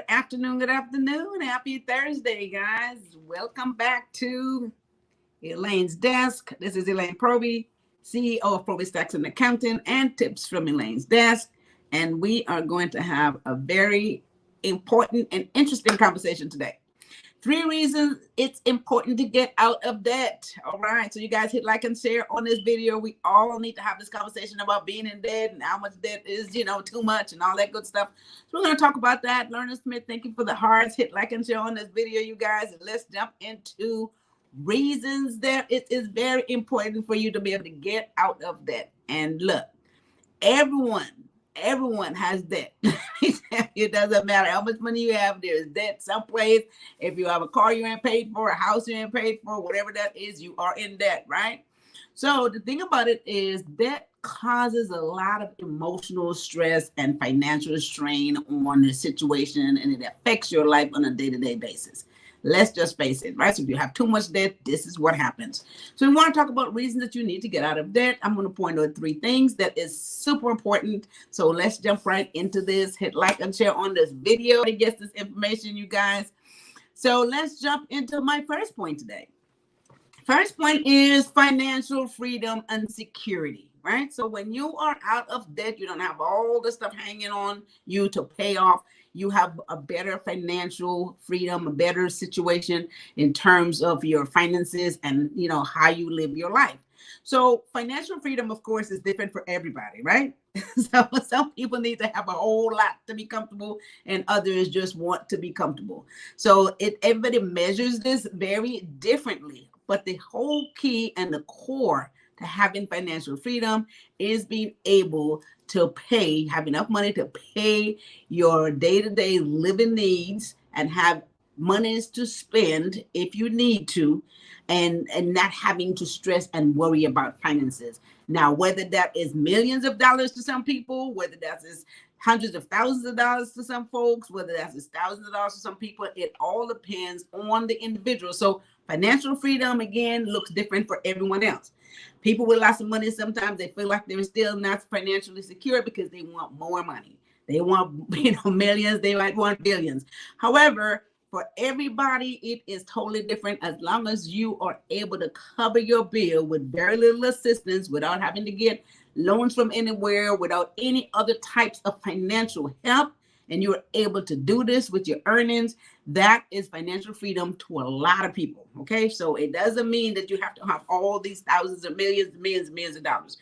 Good afternoon. Good afternoon. Happy Thursday, guys. Welcome back to Elaine's Desk. This is Elaine Proby, CEO of Proby Tax and Accounting, and tips from Elaine's Desk. And we are going to have a very important and interesting conversation today. 3 reasons it's important to get out of debt. All right. So you guys hit like and share on this video. We all need to have this conversation about being in debt and how much debt is, too much and all that good stuff. So we're going to talk about that. Lerner Smith, thank you for the hearts. Hit like and share on this video, you guys. And let's jump into reasons that it is very important for you to be able to get out of debt. And look, everyone has debt. It doesn't matter how much money you have, there's debt someplace. If you have a car you ain't paid for, a house you ain't paid for, whatever that is, you are in debt, right? So the thing about it is debt causes a lot of emotional stress and financial strain on the situation, and it affects your life on a day-to-day basis. Let's just face it, right? So if you have too much debt, this is what happens. So we want to talk about reasons that you need to get out of debt. I'm going to point out 3 things that is super important. So let's jump right into this. Hit like and share on this video to get this information, you guys. So let's jump into my first point today. First point is financial freedom and security, right? So when you are out of debt, you don't have all the stuff hanging on you to pay off. You have a better financial freedom, a better situation in terms of your finances and, how you live your life. So financial freedom, of course, is different for everybody, right? So some people need to have a whole lot to be comfortable and others just want to be comfortable. So everybody measures this very differently. But the whole key and the core to having financial freedom is being able to have enough money to pay your day-to-day living needs and have monies to spend if you need to, and not having to stress and worry about finances. Now, whether that is millions of dollars to some people, whether that is hundreds of thousands of dollars to some folks, whether that's thousands of dollars to some people, it all depends on the individual. So financial freedom, again, looks different for everyone else. People with lots of money, sometimes they feel like they're still not financially secure because they want more money. They want, millions, they might want billions. However, for everybody, it is totally different as long as you are able to cover your bill with very little assistance without having to get loans from anywhere, without any other types of financial help, and you're able to do this with your earnings. That is financial freedom to a lot of people. Okay, so it doesn't mean that you have to have all these thousands of millions of dollars.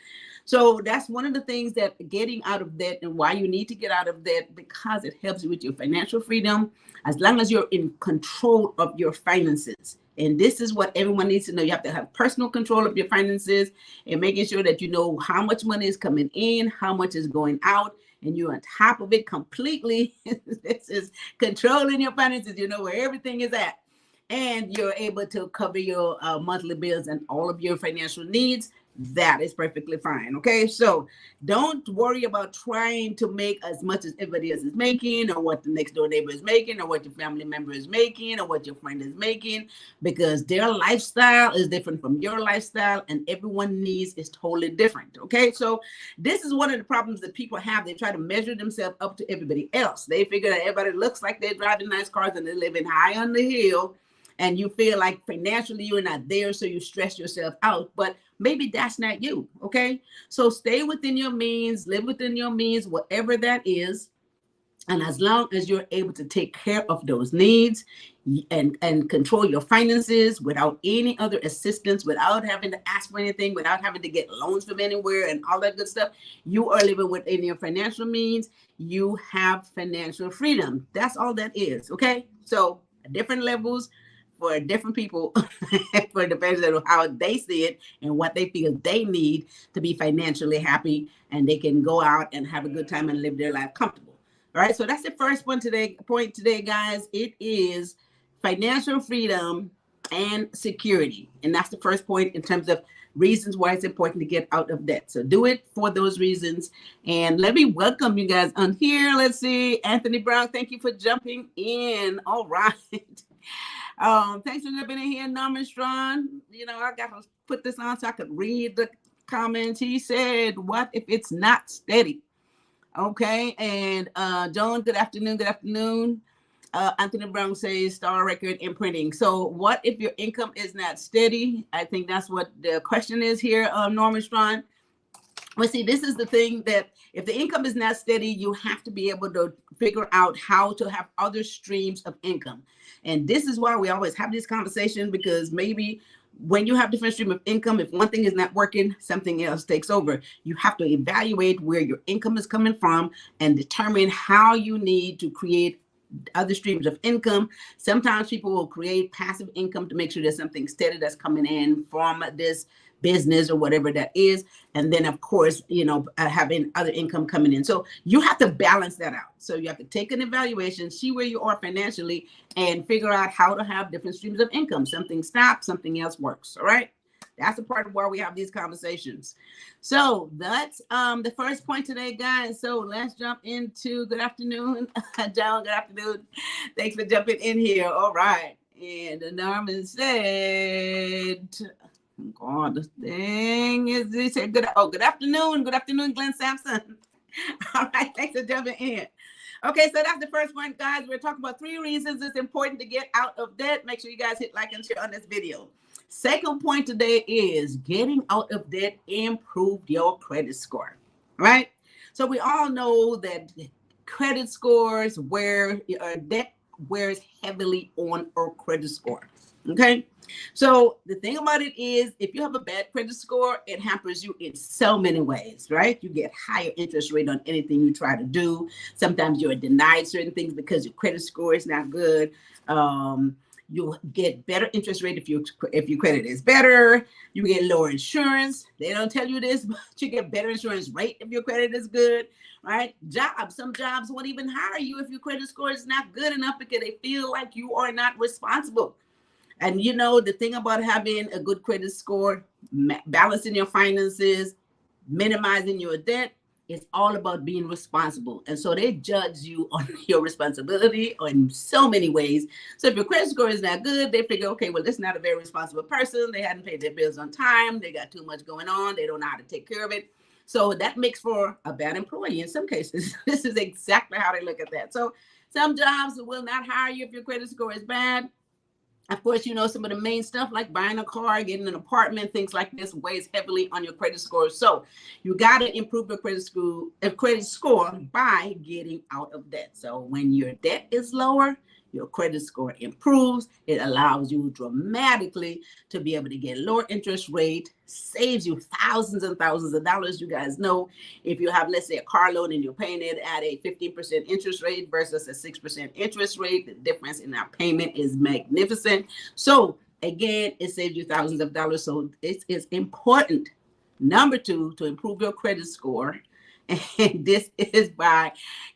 So that's one of the things that getting out of debt, and why you need to get out of debt, because it helps you with your financial freedom as long as you're in control of your finances. And this is what everyone needs to know. You have to have personal control of your finances and making sure that you know how much money is coming in, how much is going out, and you're on top of it completely. This is controlling your finances. You know where everything is at. And you're able to cover your monthly bills and all of your financial needs. That is perfectly fine. Okay, so don't worry about trying to make as much as everybody else is making, or what the next door neighbor is making, or what your family member is making, or what your friend is making, because their lifestyle is different from your lifestyle, and everyone's needs is totally different. Okay, so this is one of the problems that people have. They try to measure themselves up to everybody else. They figure that everybody looks like they're driving nice cars and they're living high on the hill, and you feel like financially you're not there, so you stress yourself out. But maybe that's not you, okay? So stay within your means, live within your means, whatever that is. And as long as you're able to take care of those needs and control your finances without any other assistance, without having to ask for anything, without having to get loans from anywhere and all that good stuff, you are living within your financial means. You have financial freedom. That's all that is, okay? So different levels for different people, for depends on how they see it and what they feel they need to be financially happy, and they can go out and have a good time and live their life comfortable. All right, so that's the first point today, guys. It is financial freedom and security, and that's the first point in terms of reasons why it's important to get out of debt. So do it for those reasons. And let me welcome you guys on here. Let's see, Anthony Brown, thank you for jumping in. All right. Thanks for jumping in here, Norman Strong. I got to put this on so I could read the comments. He said, what if it's not steady? Okay. And Joan, good afternoon. Good afternoon. Anthony Brown says star record in printing. So what if your income is not steady? I think that's what the question is here, Norman Strong. Well, see, this is the thing, that if the income is not steady, you have to be able to figure out how to have other streams of income. And this is why we always have this conversation, because maybe when you have different stream of income, if one thing is not working, something else takes over. You have to evaluate where your income is coming from and determine how you need to create other streams of income. Sometimes people will create passive income to make sure there's something steady that's coming in from this business or whatever that is. And then of course, having other income coming in. So you have to balance that out. So you have to take an evaluation, see where you are financially, and figure out how to have different streams of income. Something stops, something else works. All right. That's the part of why we have these conversations. So that's the first point today, guys. So let's jump into good afternoon, John. Good afternoon. Thanks for jumping in here. All right. And Norman said, God, this thing is, he said, good afternoon. Good afternoon, Glenn Sampson. All right. Thanks for jumping in. Okay, so that's the first one, guys. We're talking about 3 reasons it's important to get out of debt. Make sure you guys hit like and share on this video. Second point today is getting out of debt improved your credit score, right? So we all know that credit scores debt wears heavily on our credit score, okay? So the thing about it is, if you have a bad credit score, it hampers you in so many ways, right? You get higher interest rate on anything you try to do. Sometimes you're denied certain things because your credit score is not good. You get better interest rate if your credit is better. You get lower insurance. They don't tell you this, but you get better insurance rate if your credit is good, right? Some jobs won't even hire you if your credit score is not good enough, because they feel like you are not responsible. And the thing about having a good credit score, balancing your finances, minimizing your debt, it's all about being responsible. And so they judge you on your responsibility in so many ways. So if your credit score is not good, they figure, okay, well, this is not a very responsible person. They hadn't paid their bills on time. They got too much going on. They don't know how to take care of it. So that makes for a bad employee in some cases. This is exactly how they look at that. So some jobs will not hire you if your credit score is bad. Of course, some of the main stuff like buying a car, getting an apartment, things like this weighs heavily on your credit score. So you got to improve your credit score by getting out of debt. So when your debt is lower, your credit score improves. It allows you dramatically to be able to get lower interest rate, saves you thousands and thousands of dollars. You guys know, if you have, let's say, a car loan and you're paying it at a 15% interest rate versus a 6% interest rate, the difference in our payment is magnificent. So again, it saves you thousands of dollars. So it is important, number 2, to improve your credit score. And this is by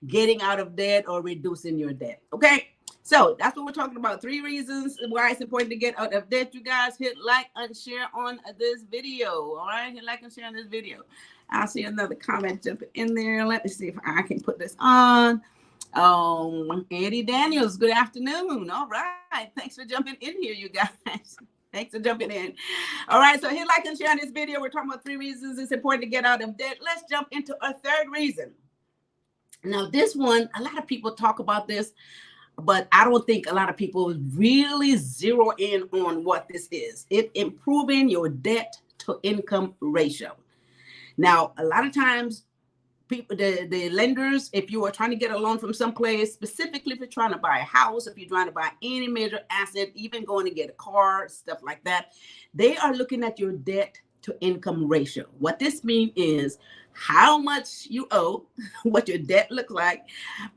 getting out of debt or reducing your debt. Okay. So that's what we're talking about. 3 reasons why it's important to get out of debt. You guys hit like and share on this video. All right, hit like and share on this video. I'll see another comment jumping in there. Let me see if I can put this on. Eddie Daniels, good afternoon. All right, thanks for jumping in here, you guys. Thanks for jumping in. All right, so hit like and share on this video. We're talking about 3 reasons it's important to get out of debt. Let's jump into a 3rd reason. Now, this one, a lot of people talk about this, but I don't think a lot of people really zero in on what this is. It's improving your debt to income ratio. Now, a lot of times, people, the lenders, if you are trying to get a loan from someplace, specifically if you're trying to buy a house, if you're trying to buy any major asset, even going to get a car, stuff like that, they are looking at your debt to income ratio. What this means is how much you owe, what your debt looks like,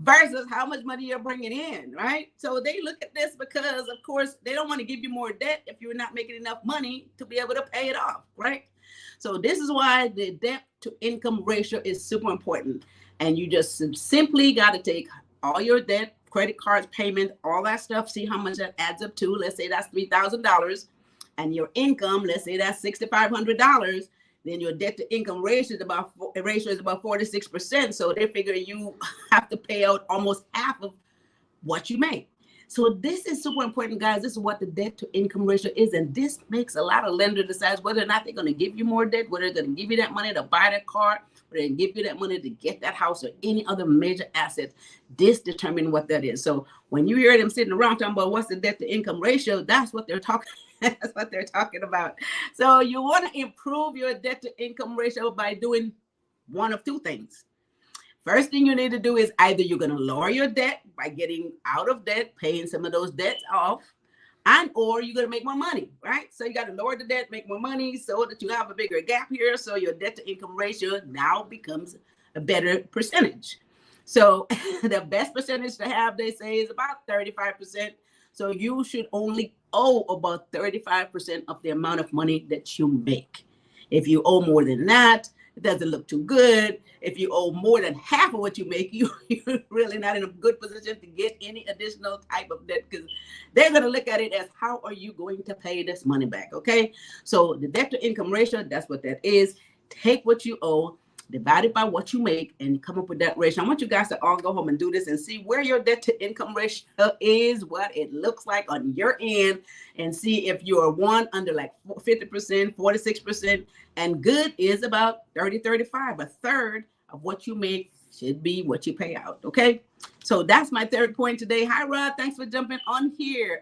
versus how much money you're bringing in, right? So they look at this because, of course, they don't want to give you more debt if you're not making enough money to be able to pay it off, right? So this is why the debt to income ratio is super important. And you just simply got to take all your debt, credit cards, payment, all that stuff, see how much that adds up to. Let's say that's $3,000, and your income, let's say that's $6,500. Then your debt to income ratio is about 46%. So they figure you have to pay out almost half of what you make. So this is super important, guys. This is what the debt to income ratio is. And this makes a lot of lenders decide whether or not they're going to give you more debt, whether they're going to give you that money to buy that car, whether they give you that money to get that house or any other major asset. This determines what that is. So when you hear them sitting around talking about what's the debt to income ratio, that's what they're talking That's what they're talking about. So you want to improve your debt to income ratio by doing one of two things. First thing you need to do is either you're going to lower your debt by getting out of debt, paying some of those debts off, and or you're going to make more money, right? So you got to lower the debt, make more money so that you have a bigger gap here. So your debt to income ratio now becomes a better percentage. So the best percentage to have, they say, is about 35%. So you should only owe about 35% of the amount of money that you make. If you owe more than that, it doesn't look too good. If you owe more than half of what you make, you're really not in a good position to get any additional type of debt, because they're going to look at it as, how are you going to pay this money back? Okay. So the debt to income ratio, that's what that is. Take what you owe, divide it by what you make, and come up with that ratio. I want you guys to all go home and do this and see where your debt to income ratio is, what it looks like on your end, and see if you're one under like 50%, 46%, and good is about 30, 35. A third of what you make should be what you pay out. Okay. So that's my third point today. Hi, Rod. Thanks for jumping on here.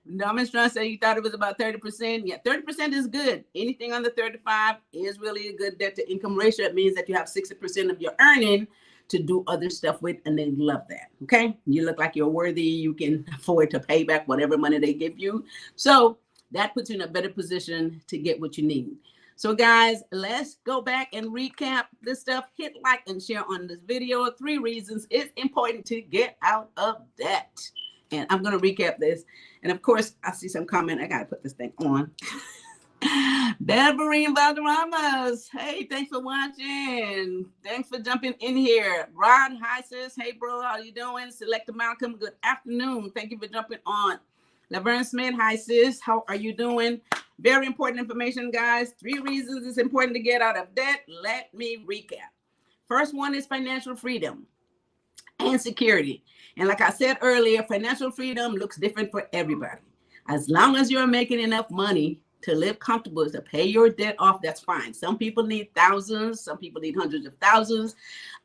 Norman Strong said you thought it was about 30%. Yeah, 30% is good. Anything under 35 is really a good debt to income ratio. It means that you have 60% of your earning to do other stuff with, and they love that. Okay. You look like you're worthy. You can afford to pay back whatever money they give you. So that puts you in a better position to get what you need. So guys, let's go back and recap this stuff. Hit like and share on this video. 3 reasons it's important to get out of debt. And I'm going to recap this. And of course, I see some comment. I got to put this thing on. Beverine Valderramas. Hey, thanks for watching. Thanks for jumping in here. Ron, hi sis. Hey bro, how you doing? Selecta Malcolm, good afternoon. Thank you for jumping on. Laverne Smith, hi sis. How are you doing? Very important information, guys. 3 reasons it's important to get out of debt. Let me recap. First one is financial freedom and security. And like I said earlier, financial freedom looks different for everybody. As long as you're making enough money to live comfortable, to pay your debt off, that's fine. Some people need thousands. Some people need hundreds of thousands.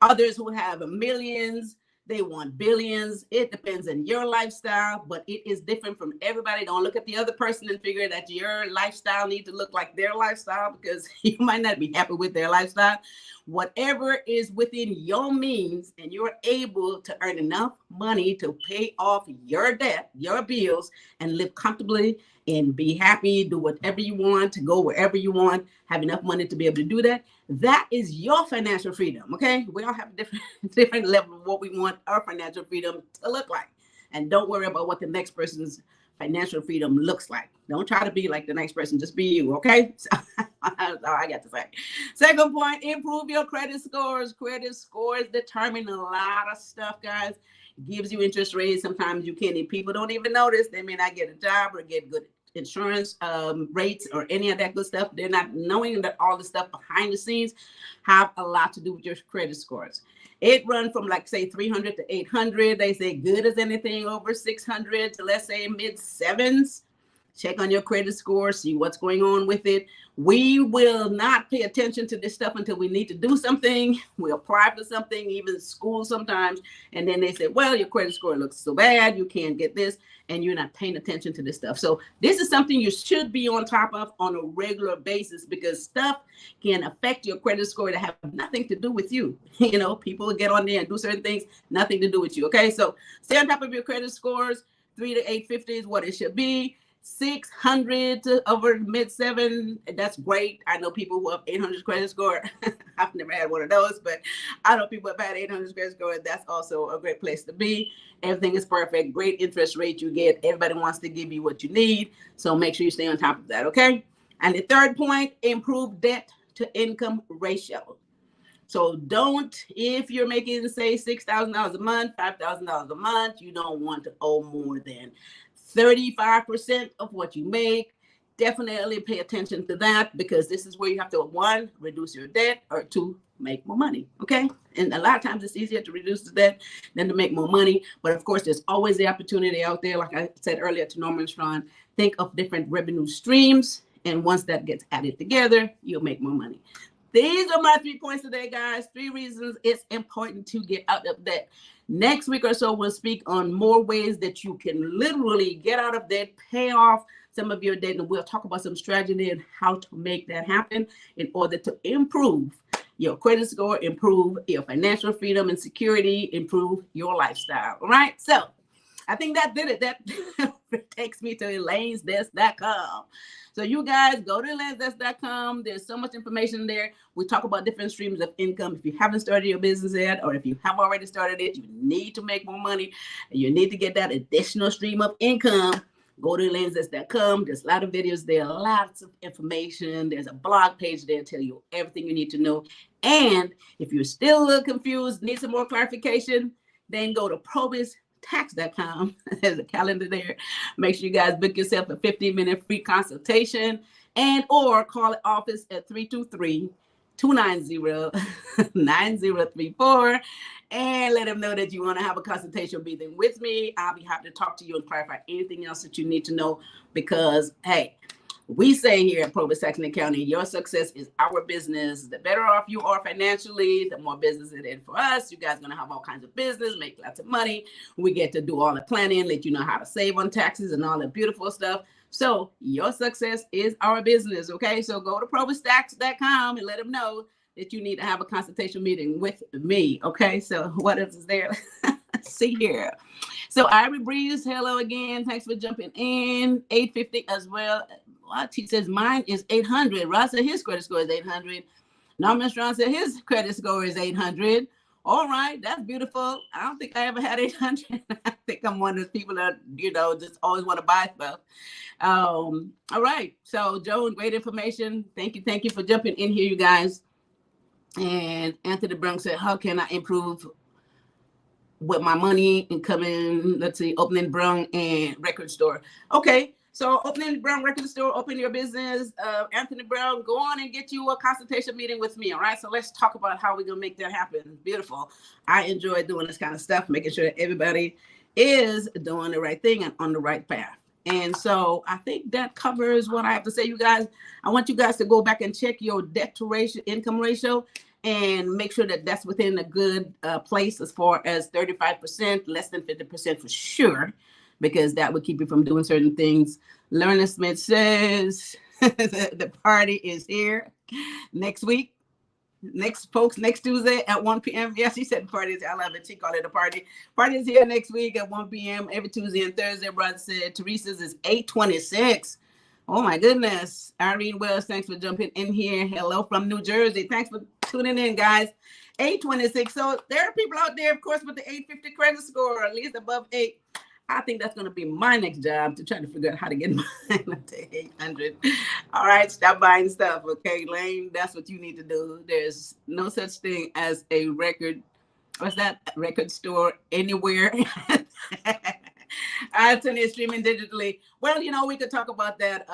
Others who have millions, they want billions. It depends on your lifestyle, but it is different from everybody. Don't look at the other person and figure that your lifestyle needs to look like their lifestyle, because you might not be happy with their lifestyle. Whatever is within your means and you're able to earn enough money to pay off your debt, your bills, and live comfortably and be happy, do whatever you want, to go wherever you want, have enough money to be able to do that. That is your financial freedom. Okay. We all have a different level of what we want our financial freedom to look like. And don't worry about what the next person's financial freedom looks like. Don't try to be like the next person. Just be you. Okay. So that's all I got to say. Second point, improve your credit scores. Credit scores determine a lot of stuff, guys. It gives you interest rates. Sometimes you can't. People don't even notice. They may not get a job or get good insurance rates or any of that good stuff. They're not knowing that all the stuff behind the scenes have a lot to do with your credit scores. It runs from like say 300 to 800. They say good as anything over 600 to let's say mid 7s. Check on your credit score, see what's going on with it. We will not pay attention to this stuff until we need to do something. We apply for something, even school sometimes, and then they say, well, your credit score looks so bad, you can't get this, and you're not paying attention to this stuff. So this is something you should be on top of on a regular basis, because stuff can affect your credit score that have nothing to do with you. You know, people get on there and do certain things, nothing to do with you. Okay, so stay on top of your credit scores. 3 to 850 is what it should be. 600 to over mid 7, that's great. I know people who have 800 credit score. I've never had one of those, but I know people have had 800 credit score. That's also a great place to be. Everything is perfect. Great interest rate you get. Everybody wants to give you what you need, so make sure you stay on top of that. Okay. And the third point, improve debt to income ratio. So don't, if you're making say $6,000 a month, $5,000 a month, you don't want to owe more than 35% of what you make. Definitely pay attention to that, because this is where you have to, 1, reduce your debt, or 2, make more money. Okay. And a lot of times it's easier to reduce the debt than to make more money. But of course, there's always the opportunity out there. Like I said earlier to Norman Strong, think of different revenue streams. And once that gets added together, you'll make more money. These are my 3 points today, guys. 3 reasons it's important to get out of debt. Next week or so, we'll speak on more ways that you can literally get out of debt, pay off some of your debt, and we'll talk about some strategy and how to make that happen in order to improve your credit score, improve your financial freedom and security, improve your lifestyle. All right. So I think that did it. That takes me to elainesdesk.com. So you guys go to elainesdesk.com. There's so much information there. We talk about different streams of income. If you haven't started your business yet, or if you have already started it, you need to make more money. You need to get that additional stream of income. Go to elainesdesk.com. There's a lot of videos there, lots of information. There's a blog page there to tell you everything you need to know. And if you're still a little confused, need some more clarification, then go to probistax.com. There's a calendar there. Make sure you guys book yourself a 15-minute free consultation and or call the office at 323-290-9034 and let them know that you want to have a consultation meeting with me. I'll be happy to talk to you and clarify anything else that you need to know because, hey, we say here at Provo Saxon County, your success is our business. The better off you are financially, the more business it is for us. You guys are going to have all kinds of business, make lots of money. We get to do all the planning, let you know how to save on taxes and all the beautiful stuff. So your success is our business, okay? So go to provostax.com and let them know that you need to have a consultation meeting with me, okay? So what else is there? See here. So Ivory Breeze, hello again. Thanks for jumping in. 850 as well. What he says, mine is 800. Ross said his credit score is 800. Norman Strong said his credit score is 800. All right, that's beautiful. I don't think I ever had 800. I think I'm one of those people that, just always want to buy stuff. All right. So Joan, great information. Thank you for jumping in here, you guys. And Anthony Brown said, how can I improve with my money incoming? Let's see, opening Brown and record store. Okay. So opening Brown record store, open your business. Anthony Brown, go on and get you a consultation meeting with me. All right. So let's talk about how we're going to make that happen. Beautiful. I enjoy doing this kind of stuff, making sure that everybody is doing the right thing and on the right path. And so I think that covers what I have to say, you guys. I want you guys to go back and check your debt to ratio, income ratio, and make sure that that's within a good place as far as 35%, less than 50% for sure, because that would keep you from doing certain things. Lerner Smith says the party is here next week. Next Tuesday at 1 p.m. Yes, she said parties. I love it. She called it a party. Party is here next week at 1 p.m. every Tuesday and Thursday. Brother said Teresa's is 8:26. Oh my goodness. Irene Wells, thanks for jumping in here. Hello from New Jersey. Thanks for tuning in, guys. 8:26. So there are people out there, of course, with the 850 credit score, or at least above 8. I think that's going to be my next job, to try to figure out how to get mine up to 800. All right, stop buying stuff, okay, Elaine? That's what you need to do. There's no such thing as a record store anywhere. Anthony streaming digitally. Well, we could talk about that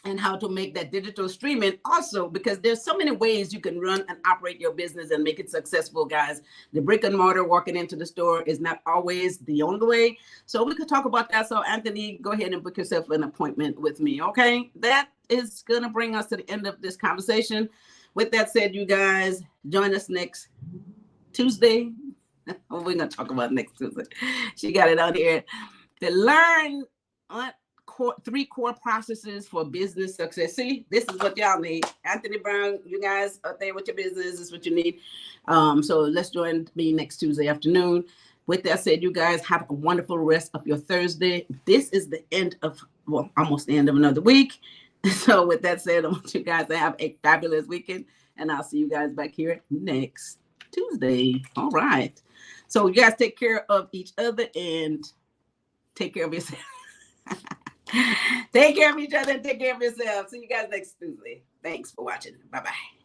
and how to make that digital streaming also, because there's so many ways you can run and operate your business and make it successful, guys. The brick and mortar, walking into the store, is not always the only way. So we could talk about that. So Anthony, go ahead and book yourself an appointment with me, okay? That is going to bring us to the end of this conversation. With that said, you guys, join us next Tuesday. We're going to talk about next Tuesday. She got it out here. To learn what 3 core processes for business success. See, this is what y'all need. Anthony Brown, you guys out there with your business, this is what you need. So let's join me next Tuesday afternoon. With that said, you guys have a wonderful rest of your Thursday. This is the end of, almost the end of another week. So with that said, I want you guys to have a fabulous weekend, and I'll see you guys back here next Tuesday. All right. So you guys take care of each other and take care of yourself. Take care of each other and take care of yourself. See you guys next Tuesday. Thanks for watching. Bye-bye.